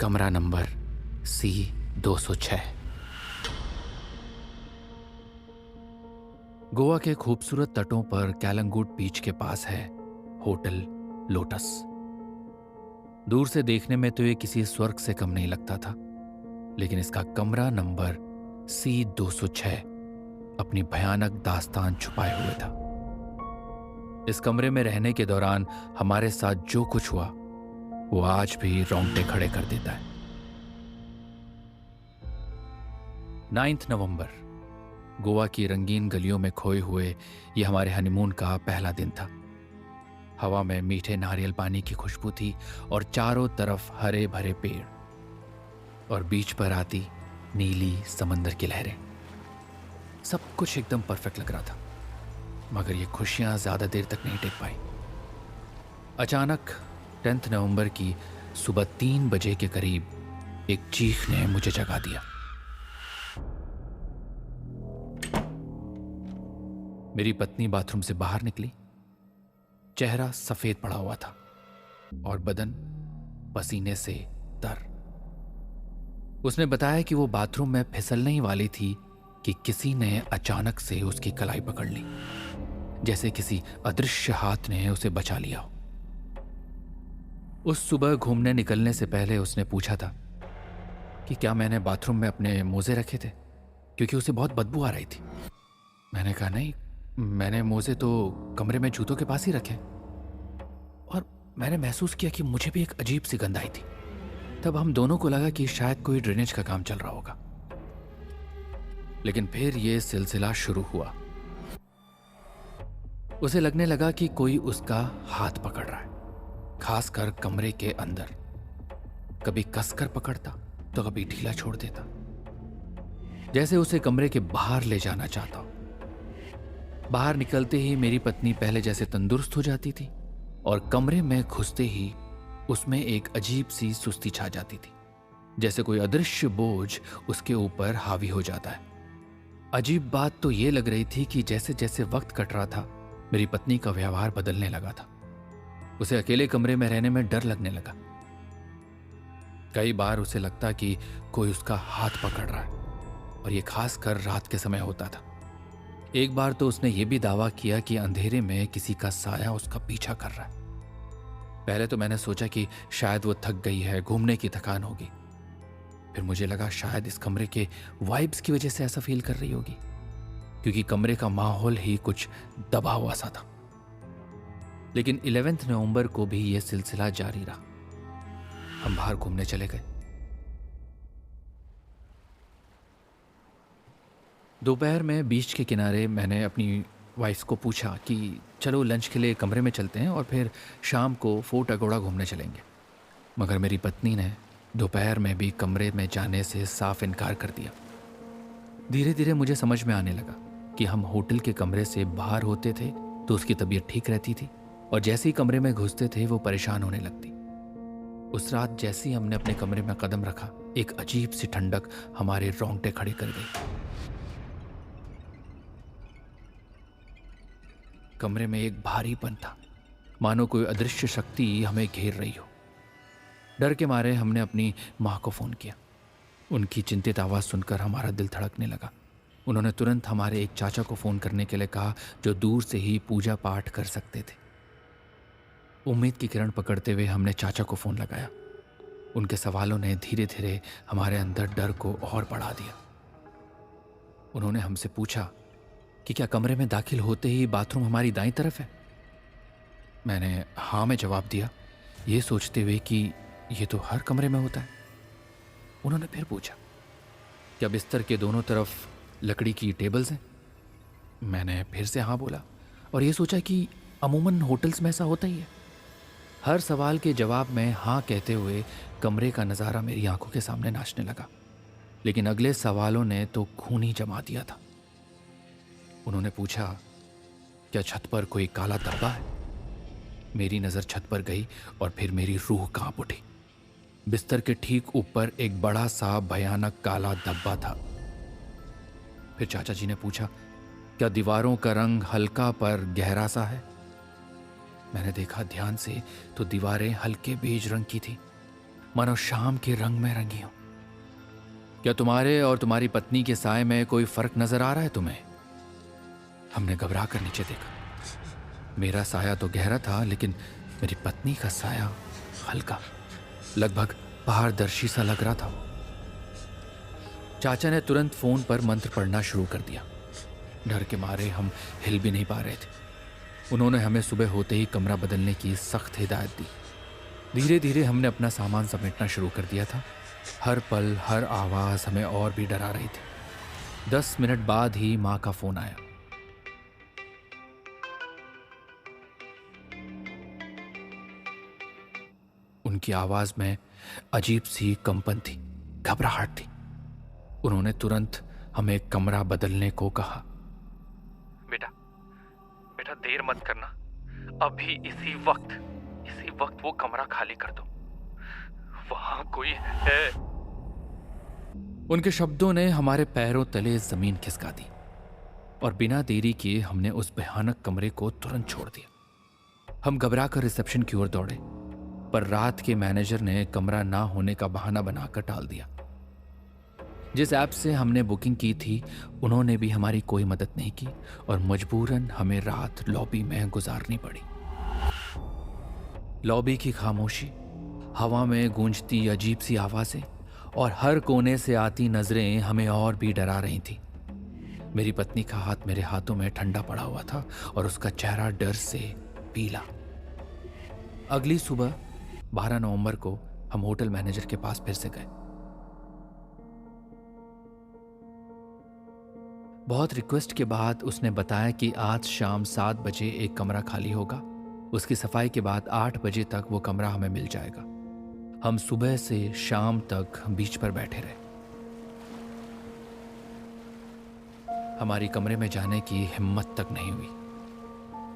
कमरा number C 206। Goa के खूबसूरत तटों पर कैलंगुट बीच के पास है होटल लोटस। दूर से देखने में तो ये किसी स्वर्ग से कम नहीं लगता था, लेकिन इसका कमरा नंबर C 206 अपनी भयानक दास्तान छुपाए हुए था। इस कमरे में रहने के दौरान हमारे साथ जो कुछ हुआ वो आज भी रोंगटे खड़े कर देता है। 9 नवंबर, गोवा की रंगीन गलियों में खोए हुए ये हमारे हनीमून का पहला दिन था। हवा में मीठे नारियल पानी की खुशबू थी और चारों तरफ हरे भरे पेड़ और बीच पर आती नीली समंदर की लहरें। सब कुछ एकदम परफेक्ट लग रहा था, मगर ये खुशियां ज्यादा देर तक नहीं टिक पाई। अचानक 10 नवंबर की सुबह 3 बजे के करीब एक चीख ने मुझे जगा दिया। मेरी पत्नी बाथरूम से बाहर निकली। चेहरा सफेद पड़ा हुआ था और बदन पसीने से तर। उसने बताया कि वो बाथरूम में फिसलने ही वाली थी कि किसी ने अचानक से उसकी कलाई पकड़ ली, जैसे किसी अदृश्य हाथ ने उसे बचा लिया हो। उस सुबह घूमने निकलने से पहले उसने पूछा था कि क्या मैंने बाथरूम में अपने मोजे रखे थे, क्योंकि उसे बहुत बदबू आ रही थी। मैंने कहा नहीं, मैंने मोजे तो कमरे में जूतों के पास ही रखे। और मैंने महसूस किया कि मुझे भी एक अजीब सी गंध आई थी। तब हम दोनों को लगा कि शायद कोई ड्रेनेज का काम चल रहा होगा। लेकिन फिर यह सिलसिला शुरू हुआ। उसे लगने लगा कि कोई उसका हाथ पकड़ रहा है, खासकर कमरे के अंदर। कभी कसकर पकड़ता तो कभी ढीला छोड़ देता, जैसे उसे कमरे के बाहर ले जाना चाहता हो। बाहर निकलते ही मेरी पत्नी पहले जैसे तंदुरुस्त हो जाती थी और कमरे में घुसते ही उसमें एक अजीब सी सुस्ती छा जाती थी, जैसे कोई अदृश्य बोझ उसके ऊपर हावी हो जाता है। अजीब बात तो ये लग रही थी कि जैसे जैसे वक्त कट रहा था, मेरी पत्नी का व्यवहार बदलने लगा था। उसे अकेले कमरे में रहने में डर लगने लगा। कई बार उसे लगता कि कोई उसका हाथ पकड़ रहा है, और यह खासकर रात के समय होता था। एक बार तो उसने यह भी दावा किया कि अंधेरे में किसी का साया उसका पीछा कर रहा है। पहले तो मैंने सोचा कि शायद वो थक गई है, घूमने की थकान होगी। फिर मुझे लगा शायद इस कमरे के वाइब्स की वजह से ऐसा फील कर रही होगी, क्योंकि कमरे का माहौल ही कुछ दबा हुआ सा था। लेकिन 11 नवंबर को भी यह सिलसिला जारी रहा। हम बाहर घूमने चले गए। दोपहर में बीच के किनारे मैंने अपनी वाइफ को पूछा कि चलो लंच के लिए कमरे में चलते हैं और फिर शाम को फोर्ट अगोड़ा घूमने चलेंगे। मगर मेरी पत्नी ने दोपहर में भी कमरे में जाने से साफ इनकार कर दिया। धीरे धीरे मुझे समझ में आने लगा कि हम होटल के कमरे से बाहर होते थे तो उसकी तबीयत ठीक रहती थी, और जैसे ही कमरे में घुसते थे वो परेशान होने लगती। उस रात जैसे ही हमने अपने कमरे में कदम रखा, एक अजीब सी ठंडक हमारे रोंगटे खड़े कर गई। कमरे में एक भारीपन था, मानो कोई अदृश्य शक्ति हमें घेर रही हो। डर के मारे हमने अपनी माँ को फोन किया। उनकी चिंतित आवाज सुनकर हमारा दिल धड़कने लगा। उन्होंने तुरंत हमारे एक चाचा को फोन करने के लिए कहा, जो दूर से ही पूजा पाठ कर सकते थे। उम्मीद की किरण पकड़ते हुए हमने चाचा को फोन लगाया। उनके सवालों ने धीरे धीरे हमारे अंदर डर को और बढ़ा दिया। उन्होंने हमसे पूछा कि क्या कमरे में दाखिल होते ही बाथरूम हमारी दाईं तरफ है। मैंने हाँ में जवाब दिया, ये सोचते हुए कि ये तो हर कमरे में होता है। उन्होंने फिर पूछा, क्या बिस्तर के दोनों तरफ लकड़ी की टेबल्स हैं? मैंने फिर से हाँ बोला और ये सोचा कि अमूमन होटल्स में ऐसा होता ही है। हर सवाल के जवाब में हाँ कहते हुए कमरे का नज़ारा मेरी आंखों के सामने नाचने लगा। लेकिन अगले सवालों ने तो खून ही जमा दिया था। उन्होंने पूछा, क्या छत पर कोई काला धब्बा है? मेरी नज़र छत पर गई और फिर मेरी रूह कांप उठी। बिस्तर के ठीक ऊपर एक बड़ा सा भयानक काला धब्बा था। फिर चाचा जी ने पूछा, क्या दीवारों का रंग हल्का पर गहरा सा है? मैंने देखा ध्यान से तो दीवारें हल्के बेज रंग की थी, मानो शाम के रंग में रंगी हो। क्या तुम्हारे और तुम्हारी पत्नी के साय में कोई फर्क नजर आ रहा है तुम्हें? हमने घबरा कर नीचे देखा। मेरा साया तो गहरा था, लेकिन मेरी पत्नी का साया हल्का, लगभग पारदर्शी सा लग रहा था। चाचा ने तुरंत फोन पर मंत्र पढ़ना शुरू कर दिया। डर के मारे हम हिल भी नहीं पा रहे थे। उन्होंने हमें सुबह होते ही कमरा बदलने की सख्त हिदायत दी। धीरे धीरे हमने अपना सामान समेटना शुरू कर दिया था। हर पल हर आवाज हमें और भी डरा रही थी। 10 मिनट बाद ही मां का फोन आया। उनकी आवाज में अजीब सी कंपन थी, घबराहट थी। उन्होंने तुरंत हमें कमरा बदलने को कहा। बेटा बेटा देर मत करना, अभी इसी वक्त वो कमरा खाली कर दो, वहां कोई है। उनके शब्दों ने हमारे पैरों तले जमीन खिसका दी और बिना देरी किए हमने उस भयानक कमरे को तुरंत छोड़ दिया। हम घबराकर रिसेप्शन की ओर दौड़े, पर रात के मैनेजर ने कमरा ना होने का बहाना बनाकर टाल दिया। जिस ऐप से हमने बुकिंग की थी, उन्होंने भी हमारी कोई मदद नहीं की और मजबूरन हमें रात लॉबी में गुजारनी पड़ी। लॉबी की खामोशी, हवा में गूंजती अजीब सी आवाजें और हर कोने से आती नजरें हमें और भी डरा रही थी। मेरी पत्नी का हाथ मेरे हाथों में ठंडा पड़ा हुआ था और उसका चेहरा डर से पीला। अगली सुबह 12 नवंबर को हम होटल मैनेजर के पास फिर से गए। बहुत रिक्वेस्ट के बाद उसने बताया कि आज शाम 7 बजे एक कमरा खाली होगा। उसकी सफाई के बाद 8 बजे तक वो कमरा हमें मिल जाएगा। हम सुबह से शाम तक बीच पर बैठे रहे। हमारी कमरे में जाने की हिम्मत तक नहीं हुई।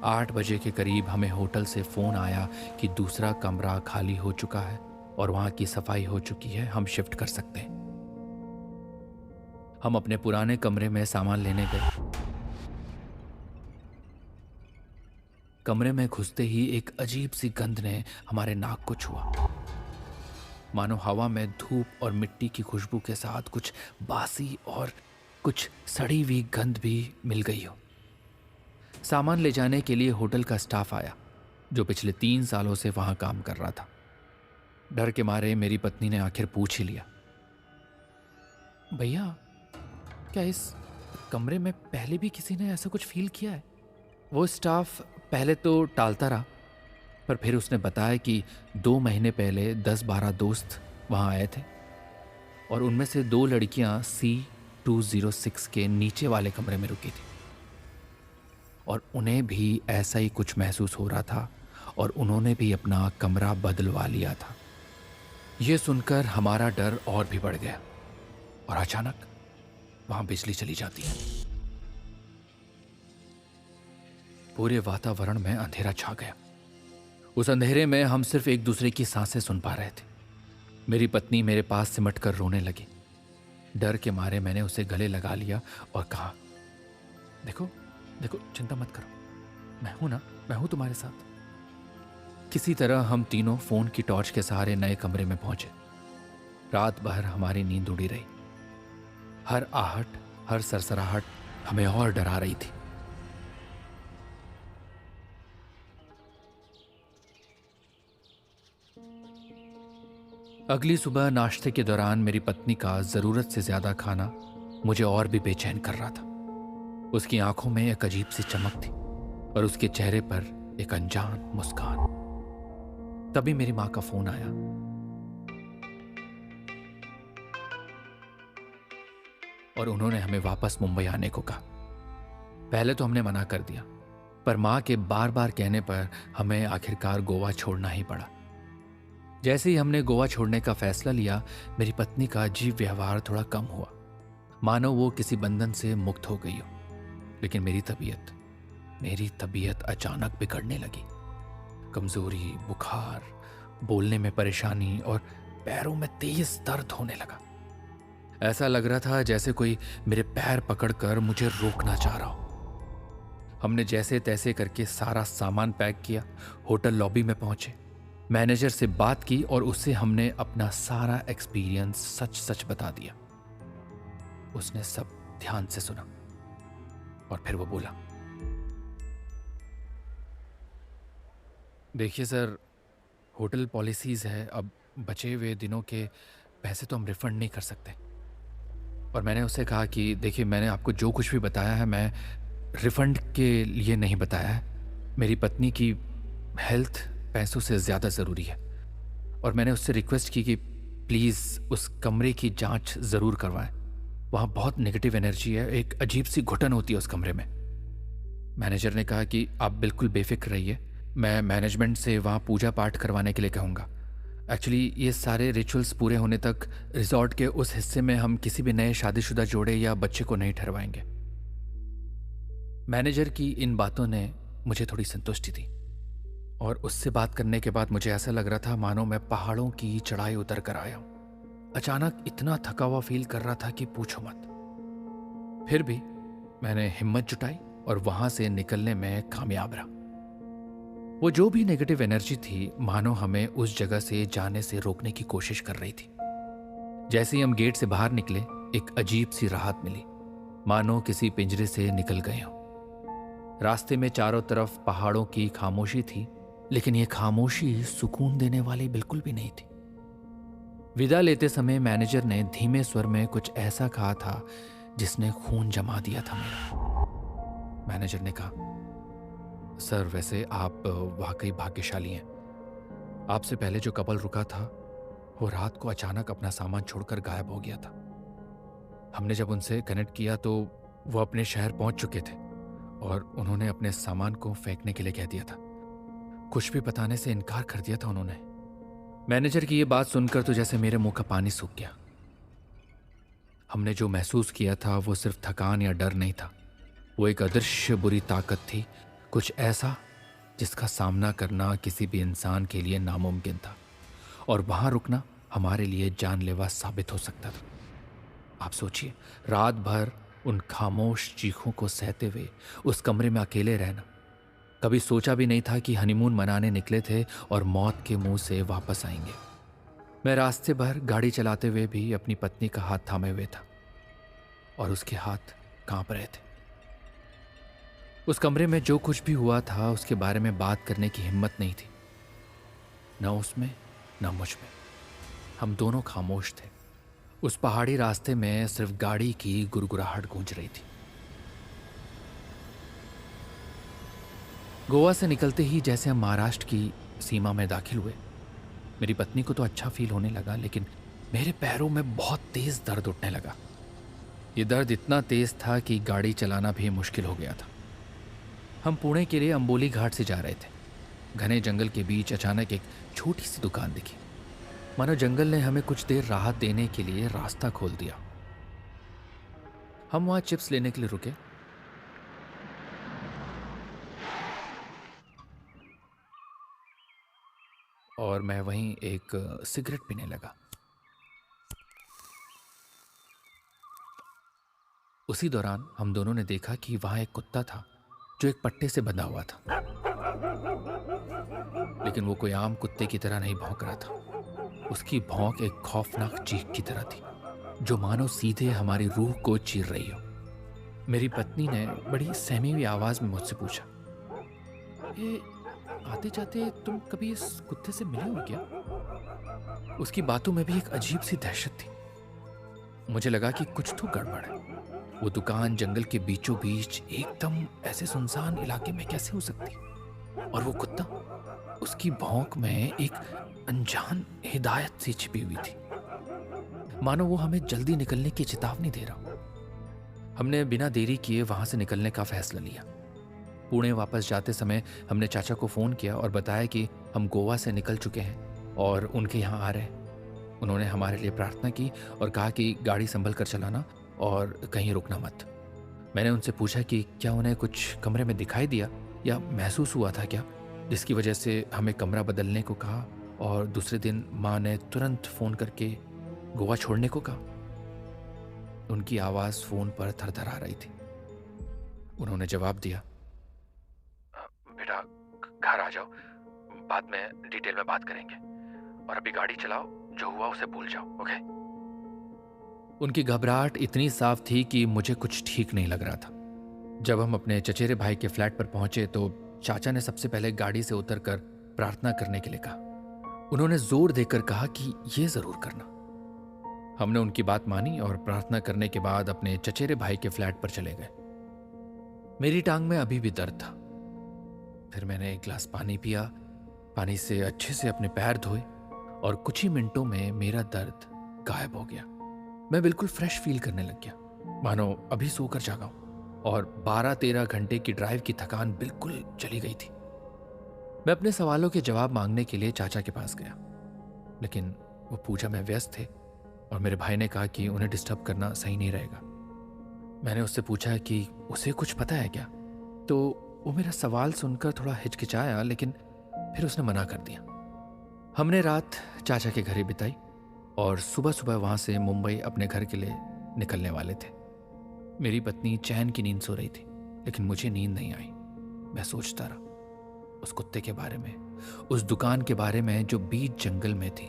8 बजे के करीब हमें होटल से फोन आया कि दूसरा कमरा खाली हो चुका है और वहां की सफाई हो चुकी है, हम शिफ्ट कर सकते हैं। हम अपने पुराने कमरे में सामान लेने गए। कमरे में घुसते ही एक अजीब सी गंध ने हमारे नाक को छुआ, मानो हवा में धूप और मिट्टी की खुशबू के साथ कुछ बासी और कुछ सड़ी हुई गंध भी मिल गई हो। सामान ले जाने के लिए होटल का स्टाफ आया, जो पिछले 3 सालों से वहां काम कर रहा था। डर के मारे मेरी पत्नी ने आखिर पूछ ही लिया, भैया क्या इस कमरे में पहले भी किसी ने ऐसा कुछ फील किया है? वो स्टाफ पहले तो टालता रहा, पर फिर उसने बताया कि 2 महीने पहले 10-12 दोस्त वहां आए थे और उनमें से 2 लड़कियां C206 के नीचे वाले कमरे में रुकी थी और उन्हें भी ऐसा ही कुछ महसूस हो रहा था और उन्होंने भी अपना कमरा बदलवा लिया था। यह सुनकर हमारा डर और भी बढ़ गया और अचानक वहां बिजली चली जाती है। पूरे वातावरण में अंधेरा छा गया। उस अंधेरे में हम सिर्फ एक दूसरे की सांसें सुन पा रहे थे। मेरी पत्नी मेरे पास सिमट कर रोने लगी। डर के मारे मैंने उसे गले लगा लिया और कहा, देखो देखो चिंता मत करो, मैं हूं ना, मैं हूं तुम्हारे साथ। किसी तरह हम तीनों फोन की टॉर्च के सहारे नए कमरे में पहुंचे। रात भर हमारी नींद उड़ी रही। हर आहट, हर सरसराहट हमें और डरा रही थी। अगली सुबह नाश्ते के दौरान मेरी पत्नी का जरूरत से ज्यादा खाना मुझे और भी बेचैन कर रहा था। उसकी आंखों में एक अजीब सी चमक थी और उसके चेहरे पर एक अनजान मुस्कान। तभी मेरी मां का फोन आया। और उन्होंने हमें वापस मुंबई आने को कहा। पहले तो हमने मना कर दिया, पर मां के बार बार कहने पर हमें आखिरकार गोवा छोड़ना ही पड़ा। जैसे ही हमने गोवा छोड़ने का फैसला लिया, मेरी पत्नी का अजीब व्यवहार थोड़ा कम हुआ, मानो वो किसी बंधन से मुक्त हो गई हो। लेकिन मेरी तबीयत अचानक बिगड़ने लगी। कमजोरी, बुखार, बोलने में परेशानी और पैरों में तेज दर्द होने लगा। ऐसा लग रहा था जैसे कोई मेरे पैर पकड़कर मुझे रोकना चाह रहा हो। हमने जैसे तैसे करके सारा सामान पैक किया, होटल लॉबी में पहुंचे। मैनेजर से बात की और उससे हमने अपना सारा एक्सपीरियंस सच सच बता दिया। उसने सब ध्यान से सुना और फिर वो बोला, देखिए सर, होटल पॉलिसीज है, अब बचे हुए दिनों के पैसे तो हम रिफंड नहीं कर सकते। और मैंने उससे कहा कि देखिए, मैंने आपको जो कुछ भी बताया है मैं रिफंड के लिए नहीं बताया है। मेरी पत्नी की हेल्थ पैसों से ज़्यादा ज़रूरी है। और मैंने उससे रिक्वेस्ट की कि प्लीज़ उस कमरे की जांच ज़रूर करवाएं। वहाँ बहुत नेगेटिव एनर्जी है, एक अजीब सी घुटन होती है उस कमरे में। मैनेजर ने कहा कि आप बिल्कुल बेफिक्र रहिए, मैं मैनेजमेंट से वहाँ पूजा पाठ करवाने के लिए कहूँगा। एक्चुअली ये सारे रिचुअल्स पूरे होने तक रिजॉर्ट के उस हिस्से में हम किसी भी नए शादीशुदा जोड़े या बच्चे को नहीं ठहरवाएंगे। मैनेजर की इन बातों ने मुझे थोड़ी संतुष्टि दी और उससे बात करने के बाद मुझे ऐसा लग रहा था मानो मैं पहाड़ों की चढ़ाई उतर कर आया हूं। अचानक इतना थका हुआ फील कर रहा था कि पूछो मत। फिर भी मैंने हिम्मत जुटाई और वहां से निकलने में कामयाब रहा। वो जो भी नेगेटिव एनर्जी थी मानो हमें उस जगह से जाने से रोकने की कोशिश कर रही थी। जैसे ही हम गेट से बाहर निकले, एक अजीब सी राहत मिली, मानो किसी पिंजरे से निकल गए हों। रास्ते में चारों तरफ पहाड़ों की खामोशी थी, लेकिन यह खामोशी सुकून देने वाली बिल्कुल भी नहीं थी। विदा लेते समय मैनेजर ने धीमे स्वर में कुछ ऐसा कहा था जिसने खून जमा दिया था मेरा। मैनेजर ने कहा, सर वैसे आप वाकई भाग्यशाली हैं। आपसे पहले जो कपल रुका था वो रात को अचानक अपना सामान छोड़कर गायब हो गया था। हमने जब उनसे कनेक्ट किया तो वो अपने शहर पहुंच चुके थे और उन्होंने अपने सामान को फेंकने के लिए कह दिया था। कुछ भी बताने से इनकार कर दिया था उन्होंने। मैनेजर की ये बात सुनकर तो जैसे मेरे मुंह का पानी सूख गया। हमने जो महसूस किया था वो सिर्फ थकान या डर नहीं था, वो एक अदृश्य बुरी ताकत थी, कुछ ऐसा जिसका सामना करना किसी भी इंसान के लिए नामुमकिन था और वहां रुकना हमारे लिए जानलेवा साबित हो सकता था। आप सोचिए, रात भर उन खामोश चीखों को सहते हुए उस कमरे में अकेले रहना। कभी सोचा भी नहीं था कि हनीमून मनाने निकले थे और मौत के मुंह से वापस आएंगे। मैं रास्ते भर गाड़ी चलाते हुए भी अपनी पत्नी का हाथ थामे हुए था और उसके हाथ कांप रहे थे। उस कमरे में जो कुछ भी हुआ था उसके बारे में बात करने की हिम्मत नहीं थी, न उसमें न मुझ में। हम दोनों खामोश थे। उस पहाड़ी रास्ते में सिर्फ गाड़ी की गुरगुराहट गूंज रही थी। गोवा से निकलते ही जैसे हम महाराष्ट्र की सीमा में दाखिल हुए, मेरी पत्नी को तो अच्छा फील होने लगा, लेकिन मेरे पैरों में बहुत तेज दर्द उठने लगा। ये दर्द इतना तेज था कि गाड़ी चलाना भी मुश्किल हो गया था। हम पुणे के लिए अंबोली घाट से जा रहे थे। घने जंगल के बीच अचानक एक छोटी सी दुकान दिखी, मानो जंगल ने हमें कुछ देर राहत देने के लिए रास्ता खोल दिया। हम वहां चिप्स लेने के लिए रुके। और मैं वहीं एक सिगरेट पीने लगा। उसी दौरान हम दोनों ने देखा कि वहां एक कुत्ता था जो एक पट्टे से बंधा हुआ था, लेकिन वो कोई आम कुत्ते की तरह नहीं भौंक रहा था। उसकी भौंक एक खौफनाक चीख की तरह थी, जो मानो सीधे हमारी रूह को चीर रही हो। मेरी पत्नी ने बड़ी सहमी हुई आवाज में मुझसे पूछा, ये आते जाते तुम कभी इस कुत्ते से मिले हो क्या? उसकी बातों में भी एक अजीब सी दहशत थी। मुझे लगा कि कुछ तो गड़बड़ है। वो दुकान जंगल के बीचों बीच एकदम ऐसे सुनसान इलाके में कैसे हो सकती? और वो कुत्ता, उसकी भौंक में एक अनजान हिदायत सी छिपी हुई थी, मानो वो हमें जल्दी निकलने की चेतावनी दे रहा। हमने बिना देरी किए वहां से निकलने का फैसला लिया। पुणे वापस जाते समय हमने चाचा को फ़ोन किया और बताया कि हम गोवा से निकल चुके हैं और उनके यहाँ आ रहे हैं। उन्होंने हमारे लिए प्रार्थना की और कहा कि गाड़ी संभल कर चलाना और कहीं रुकना मत। मैंने उनसे पूछा कि क्या उन्हें कुछ कमरे में दिखाई दिया या महसूस हुआ था क्या, जिसकी वजह से हमें कमरा बदलने को कहा और दूसरे दिन माँ ने तुरंत फ़ोन करके गोवा छोड़ने को कहा। उनकी आवाज़ फ़ोन पर थरथरा रही थी। उन्होंने जवाब दिया, बेटा घर आ जाओ, बाद में डिटेल में बात करेंगे, और अभी गाड़ी चलाओ, जो हुआ उसे भूल जाओ, ओके? उनकी घबराहट इतनी साफ थी कि मुझे कुछ ठीक नहीं लग रहा था। जब हम अपने चचेरे भाई के फ्लैट पर पहुंचे तो चाचा ने सबसे पहले गाड़ी से उतरकर प्रार्थना करने के लिए कहा। उन्होंने जोर देकर कहा कि ये जरूर करना। हमने उनकी बात मानी और प्रार्थना करने के बाद अपने चचेरे भाई के फ्लैट पर चले गए। मेरी टांग में अभी भी दर्द था। फिर मैंने एक गिलास पानी पिया, पानी से अच्छे से अपने पैर धोए और कुछ ही मिनटों में मेरा दर्द गायब हो गया। मैं बिल्कुल फ्रेश फील करने लग गया, मानो अभी सोकर जागा हूं, और 12-13 घंटे की ड्राइव की थकान बिल्कुल चली गई थी। मैं अपने सवालों के जवाब मांगने के लिए चाचा के पास गया, लेकिन वो पूजा में व्यस्त थे और मेरे भाई ने कहा कि उन्हें डिस्टर्ब करना सही नहीं रहेगा। मैंने उससे पूछा कि उसे कुछ पता है क्या, तो वो मेरा सवाल सुनकर थोड़ा हिचकिचाया, लेकिन फिर उसने मना कर दिया। हमने रात चाचा के घर ही बिताई और सुबह सुबह वहां से मुंबई अपने घर के लिए निकलने वाले थे। मेरी पत्नी चैन की नींद सो रही थी, लेकिन मुझे नींद नहीं आई। मैं सोचता रहा उस कुत्ते के बारे में, उस दुकान के बारे में जो बीच जंगल में थी,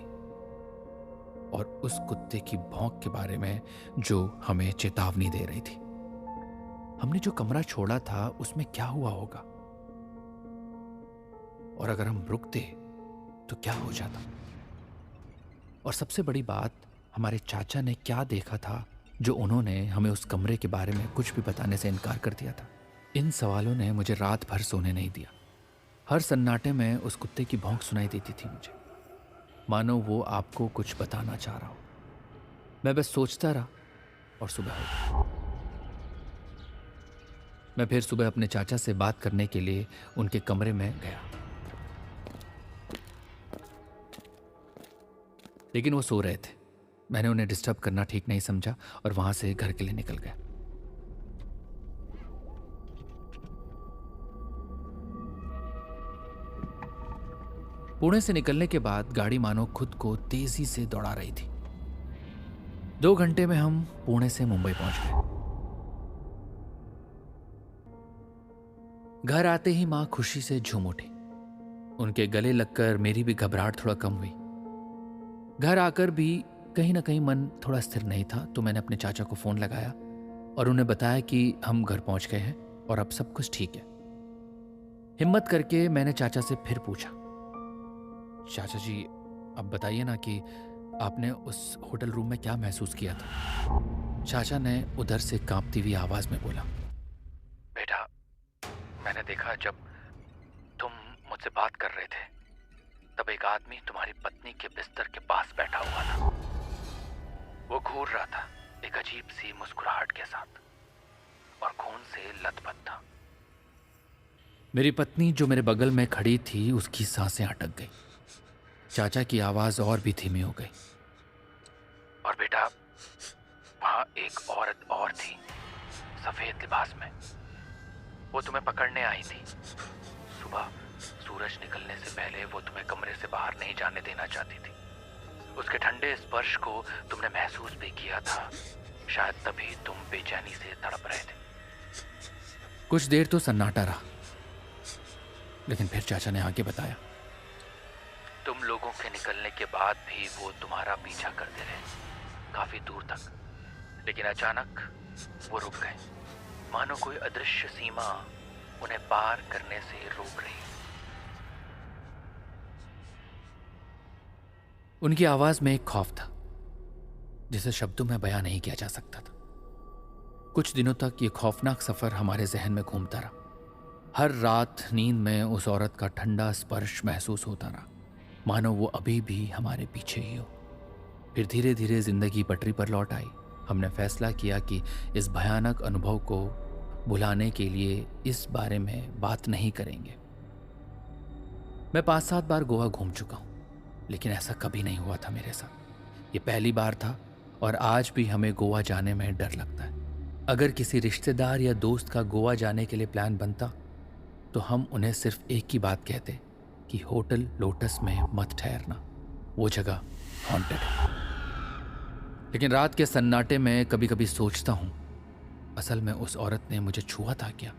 और उस कुत्ते की भौंक के बारे में जो हमें चेतावनी दे रही थी। हमने जो कमरा छोड़ा था उसमें क्या हुआ होगा, और अगर हम रुकते तो क्या हो जाता, और सबसे बड़ी बात, हमारे चाचा ने क्या देखा था जो उन्होंने हमें उस कमरे के बारे में कुछ भी बताने से इनकार कर दिया था। इन सवालों ने मुझे रात भर सोने नहीं दिया। हर सन्नाटे में उस कुत्ते की भौंक सुनाई देती थी मुझे, मानो वो आपको कुछ बताना चाह रहा हो। मैं बस सोचता रहा और सुबह हो गई। मैं फिर सुबह अपने चाचा से बात करने के लिए उनके कमरे में गया, लेकिन वो सो रहे थे। मैंने उन्हें डिस्टर्ब करना ठीक नहीं समझा और वहां से घर के लिए निकल गया। पुणे से निकलने के बाद गाड़ी मानो खुद को तेजी से दौड़ा रही थी। 2 घंटे में हम पुणे से मुंबई पहुंच गए। घर आते ही मां खुशी से झूम उठी। उनके गले लगकर मेरी भी घबराहट थोड़ा कम हुई। घर आकर भी कहीं ना कहीं मन थोड़ा स्थिर नहीं था, तो मैंने अपने चाचा को फोन लगाया और उन्हें बताया कि हम घर पहुंच गए हैं और अब सब कुछ ठीक है। हिम्मत करके मैंने चाचा से फिर पूछा, चाचा जी अब बताइए ना कि आपने उस होटल रूम में क्या महसूस किया था। चाचा ने उधर से कांपती हुई आवाज में बोला, बेटा, मैंने देखा जब तुम मुझसे बात कर रहे थे तब एक आदमी तुम्हारी पत्नी के बिस्तर के पास बैठा हुआ था। वो घूर रहा था एक अजीब सी मुस्कुराहट के साथ और खून से लथपथ था। मेरी पत्नी जो मेरे बगल में खड़ी थी उसकी सांसें अटक गई। चाचा की आवाज और भी धीमी हो गई, और बेटा, वहां एक औरत और थी सफेद लिबास में। वो तुम्हें पकड़ने आई थी। सुबह सूरज निकलने से पहले वो तुम्हें कमरे से बाहर नहीं जाने देना चाहती थी। उसके ठंडे स्पर्श को तुमने महसूस भी किया था। शायद तभी तुम बेचैनी से तड़प रहे थे। कुछ देर तो सन्नाटा रहा, लेकिन फिर चाचा ने आगे बताया, तुम लोगों के निकलने के बाद भी वो तुम्हारा पीछा करते रहे काफी दूर तक, लेकिन अचानक वो रुक गए, मानो कोई अदृश्य सीमा उन्हें पार करने से रोक रही। उनकी आवाज में एक खौफ था जिसे शब्दों में बयां नहीं किया जा सकता था। कुछ दिनों तक ये खौफनाक सफर हमारे जहन में घूमता रहा। हर रात नींद में उस औरत का ठंडा स्पर्श महसूस होता रहा, मानो वो अभी भी हमारे पीछे ही हो। फिर धीरे धीरे जिंदगी पटरी पर लौट आई। हमने फैसला किया कि इस भयानक अनुभव को भुलाने के लिए इस बारे में बात नहीं करेंगे। मैं 5-7 बार गोवा घूम चुका हूं, लेकिन ऐसा कभी नहीं हुआ था मेरे साथ। ये पहली बार था और आज भी हमें गोवा जाने में डर लगता है। अगर किसी रिश्तेदार या दोस्त का गोवा जाने के लिए प्लान बनता तो हम उन्हें सिर्फ एक ही बात कहते कि होटल लोटस में मत ठहरना, वो जगह हॉन्टेड है। लेकिन रात के सन्नाटे में कभी कभी सोचता हूं, असल में उस औरत ने मुझे छुआ था क्या,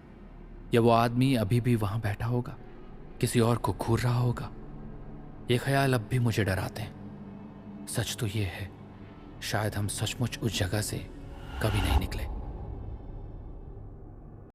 या वो आदमी अभी भी वहां बैठा होगा, किसी और को घूर रहा होगा, ये ख्याल अब भी मुझे डराते हैं। सच तो ये है, शायद हम सचमुच उस जगह से कभी नहीं निकले।